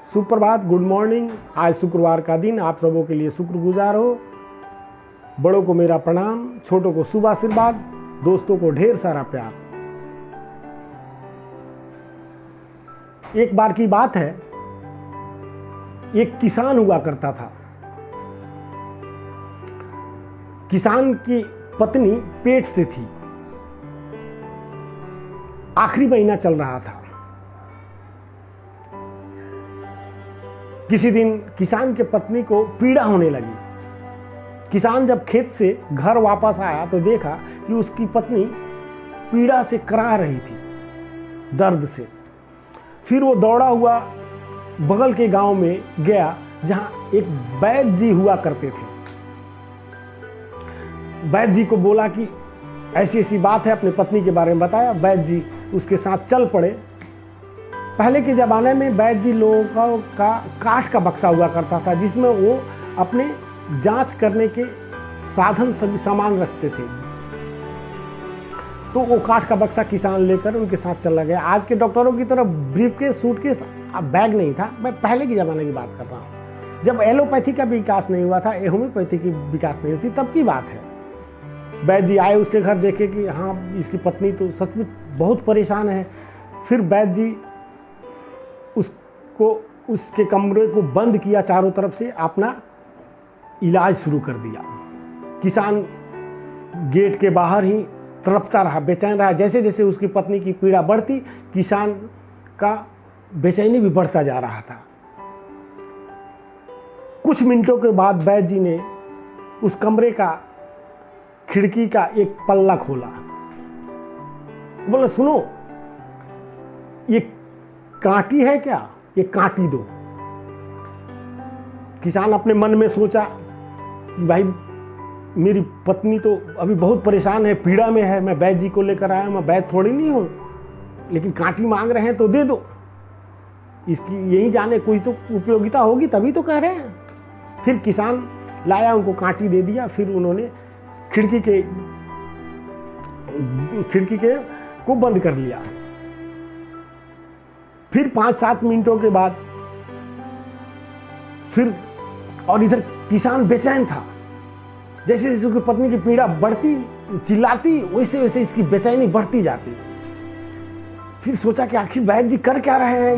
सुप्रभात, good morning. आज शुक्रवार का दिन आप सबों के लिए शुक्रगुजार हो। बड़ों को मेरा प्रणाम, छोटों को शुभ आशीर्वाद, दोस्तों को ढेर सारा प्यार। एक बार की बात है, एक किसान हुआ करता था। किसान की पत्नी पेट से थी। आखिरी महीना चल रहा था। किसी दिन किसान के पत्नी को पीड़ा होने लगी। किसान जब खेत से घर वापस आया तो देखा कि उसकी पत्नी पीड़ा से कराह रही थी, दर्द से। फिर वो दौड़ा हुआ बगल के गांव में गया जहां एक वैद्य जी हुआ करते थे। वैद्य जी को बोला कि ऐसी ऐसी बात है, अपनी पत्नी के बारे में बताया। वैद्य जी उसके साथ चल पड़े। पहले के ज़माने में वैद्य जी लोगों का काठ का बक्सा हुआ करता था, जिसमें वो अपने जांच करने के साधन सभी सामान रखते थे। तो वो काठ का बक्सा किसान लेकर उनके साथ चला गया। आज के डॉक्टरों की तरह ब्रीफकेस, सूटकेस, बैग नहीं था। मैं पहले के ज़माने की बात कर रहा हूँ, जब एलोपैथी का विकास नहीं हुआ था, होम्योपैथी की विकास नहीं हुई थी, तब की बात है। वैद्य जी आए उसके घर, देखे कि हाँ, इसकी पत्नी तो सचमुच बहुत परेशान है। फिर वैद्य जी उसके कमरे को बंद किया, चारों तरफ से अपना इलाज शुरू कर दिया। किसान गेट के बाहर ही तड़पता रहा, बेचैन रहा। जैसे जैसे उसकी पत्नी की पीड़ा बढ़ती, किसान का बेचैनी भी बढ़ता जा रहा था। कुछ मिनटों के बाद वैद्य जी ने उस कमरे का खिड़की का एक पल्ला खोला। बोला, सुनो, ये कांटी है क्या? ये कांटी दो। किसान अपने मन में सोचा कि भाई, मेरी पत्नी तो अभी बहुत परेशान है, पीड़ा में है। मैं वैद्य जी को लेकर आया, मैं वैद्य थोड़ी नहीं हूँ, लेकिन कांटी मांग रहे हैं तो दे दो। इसकी यही जाने कोई तो उपयोगिता होगी, तभी तो कह रहे हैं। फिर किसान लाया, उनको कांटी दे दिया। फिर उन्होंने खिड़की के को बंद कर लिया। फिर 5-7 मिनटों के बाद फिर, और इधर किसान बेचैन था। जैसे जैसे उसकी पत्नी की पीड़ा बढ़ती, चिल्लाती, वैसे वैसे इसकी बेचैनी बढ़ती जाती। फिर सोचा कि आखिर वैद्य जी कर क्या रहे हैं,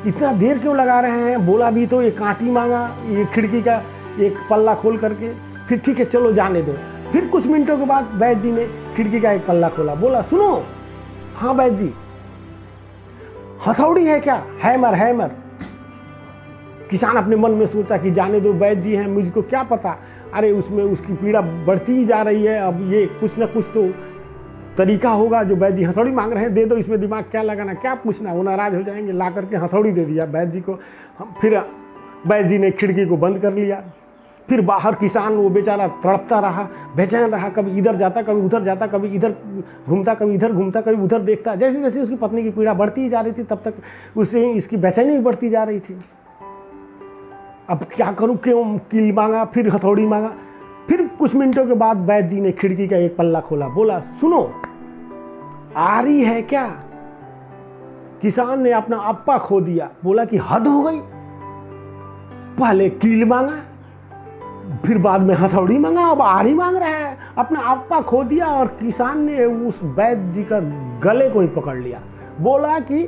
इतना देर क्यों लगा रहे हैं? बोला भी तो, ये कांटी मांगा, ये खिड़की का एक पल्ला खोल करके। फिर ठीक है, चलो जाने दो। फिर कुछ मिनटों के बाद वैद्य जी ने खिड़की का एक पल्ला खोला। बोला, सुनो। हाँ वैद्य जी। हथौड़ी है क्या? हैमर। किसान अपने मन में सोचा कि जाने दो, वैद्य जी हैं, मुझको क्या पता। अरे उसमें उसकी पीड़ा बढ़ती ही जा रही है, अब ये कुछ ना कुछ तो तरीका होगा। जो वैद्य जी हथौड़ी मांग रहे हैं, दे दो, इसमें दिमाग क्या लगाना, क्या पूछना, वो नाराज हो जाएंगे। ला करके हथौड़ी दे दिया वैद्य जी को। फिर वैद्य जी ने खिड़की को बंद कर लिया। फिर बाहर किसान, वो बेचारा तड़पता रहा, बेचैन रहा। कभी इधर जाता, कभी उधर जाता, कभी इधर घूमता, कभी इधर घूमता, कभी उधर देखता। जैसे जैसे उसकी पत्नी की पीड़ा बढ़ती ही जा रही थी, तब तक उससे इसकी बेचैनी भी बढ़ती जा रही थी। अब क्या करूं, क्यों कील मांगा, फिर हथौड़ी मांगा। फिर कुछ मिनटों के बाद वैद्य जी ने खिड़की का एक पल्ला खोला। बोला, सुनो, आरी है क्या? किसान ने अपना अप्पा खो दिया। बोला कि हद हो गई, पहले कील मांगा, फिर बाद में हथौड़ी मांगा, अब आरी मांग रहा है। अपना अप्पा खो दिया। और किसान ने उस वैद्य जी का गले को ही पकड़ लिया। बोला कि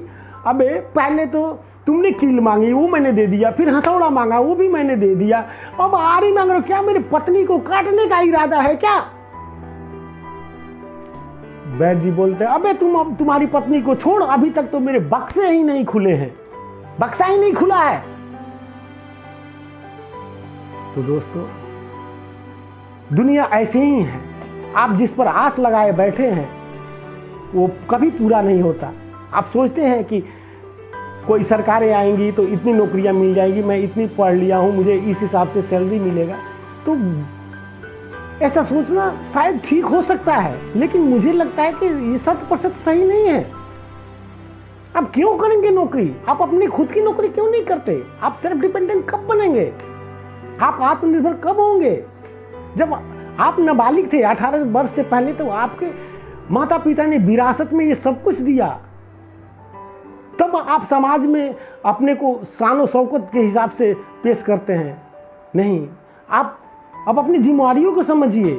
अबे, पहले तो तुमने कील मांगी, वो मैंने दे दिया, फिर हथौड़ा मांगा, वो भी मैंने दे दिया, अब आरी मांग रहे हो क्या? मेरी पत्नी को काटने का इरादा है क्या? वैद्य जी बोलते, अबे अब तुम्हारी पत्नी को छोड़, अभी तक तो मेरे बक्से ही नहीं खुले हैं, बक्सा ही नहीं खुला है। तो दोस्तों, दुनिया ऐसे ही है। आप जिस पर आस लगाए बैठे हैं, वो कभी पूरा नहीं होता। आप सोचते हैं कि कोई सरकारें आएंगी तो इतनी नौकरियां मिल जाएगी, मैं इतनी पढ़ लिया हूं, मुझे इस हिसाब से सैलरी मिलेगा। तो ऐसा सोचना शायद ठीक हो सकता है, लेकिन मुझे लगता है कि ये 100% सही नहीं है। आप क्यों करेंगे नौकरी? आप अपनी खुद की नौकरी क्यों नहीं करते? आप सेल्फ डिपेंडेंट कब बनेंगे? आप आत्मनिर्भर कब होंगे? जब आप नाबालिग थे, 18 वर्ष से पहले, तो आपके माता पिता ने विरासत में ये सब कुछ दिया। तब कब आप समाज में अपने को शान शौकत के हिसाब से पेश करते हैं? नहीं, आप अब अपनी जिम्मेदारियों को समझिए,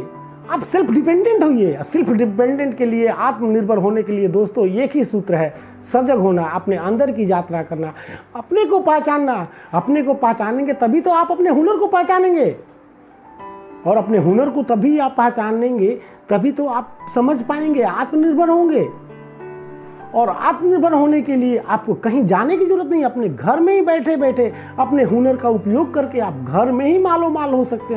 आप सेल्फ डिपेंडेंट होइए। सेल्फ डिपेंडेंट के लिए, आत्मनिर्भर होने के लिए दोस्तों एक ही सूत्र है, सजग होना, अपने अंदर की यात्रा करना, अपने को पहचानना। अपने को पहचानेंगे तभी तो आप अपने हुनर को पहचानेंगे, और अपने हुनर को तभी आप पहचानेंगे, तभी तो आप समझ पाएंगे, आत्मनिर्भर होंगे। और आत्मनिर्भर होने के लिए आपको कहीं जाने की जरूरत नहीं, अपने घर में ही बैठे बैठे अपने हुनर का उपयोग करके आप घर में ही मालो माल हो सकते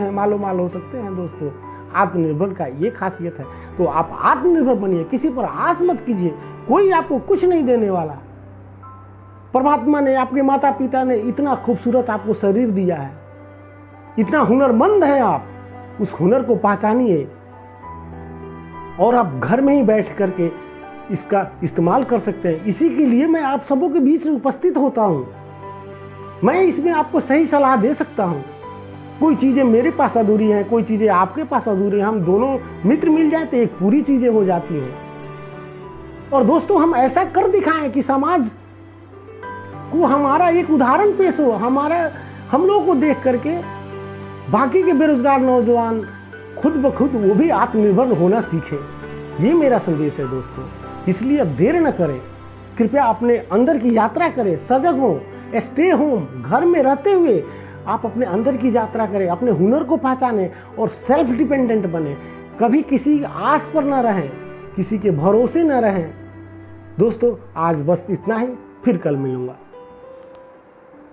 हैं दोस्तों। आत्मनिर्भर का ये खासियत है। तो आप आत्मनिर्भर बनिए, किसी पर आस मत कीजिए, कोई आपको कुछ नहीं देने वाला। परमात्मा ने, आपके माता पिता ने इतना खूबसूरत आपको शरीर दिया है, इतना हुनरमंद है आप, उस हुनर को पहचानिए और आप घर में ही बैठ करके इसका इस्तेमाल कर सकते हैं। इसी के लिए मैं आप सबों के बीच उपस्थित होता हूं। मैं इसमें आपको सही सलाह दे सकता हूं। कोई चीज़ें मेरे पास अधूरी हैं, कोई चीज़ें आपके पास अधूरी हैं, हम दोनों मित्र मिल जाए तो एक पूरी चीज़ें हो जाती हैं। और दोस्तों हम ऐसा कर दिखाएं कि समाज को हमारा एक उदाहरण पेश हो, हम लोगों को देख करके बाकी के बेरोजगार नौजवान खुद ब खुद वो भी आत्मनिर्भर होना सीखें। ये मेरा संदेश है दोस्तों। इसलिए अब देर न करें, कृपया अपने अंदर की यात्रा करें, सजग हो, स्टे होम, घर में रहते हुए आप अपने अंदर की यात्रा करें, अपने हुनर को पहचानें और सेल्फ डिपेंडेंट बने। कभी किसी आस पर न रहें, किसी के भरोसे न रहें। दोस्तों आज बस इतना ही, फिर कल मिलूंगा।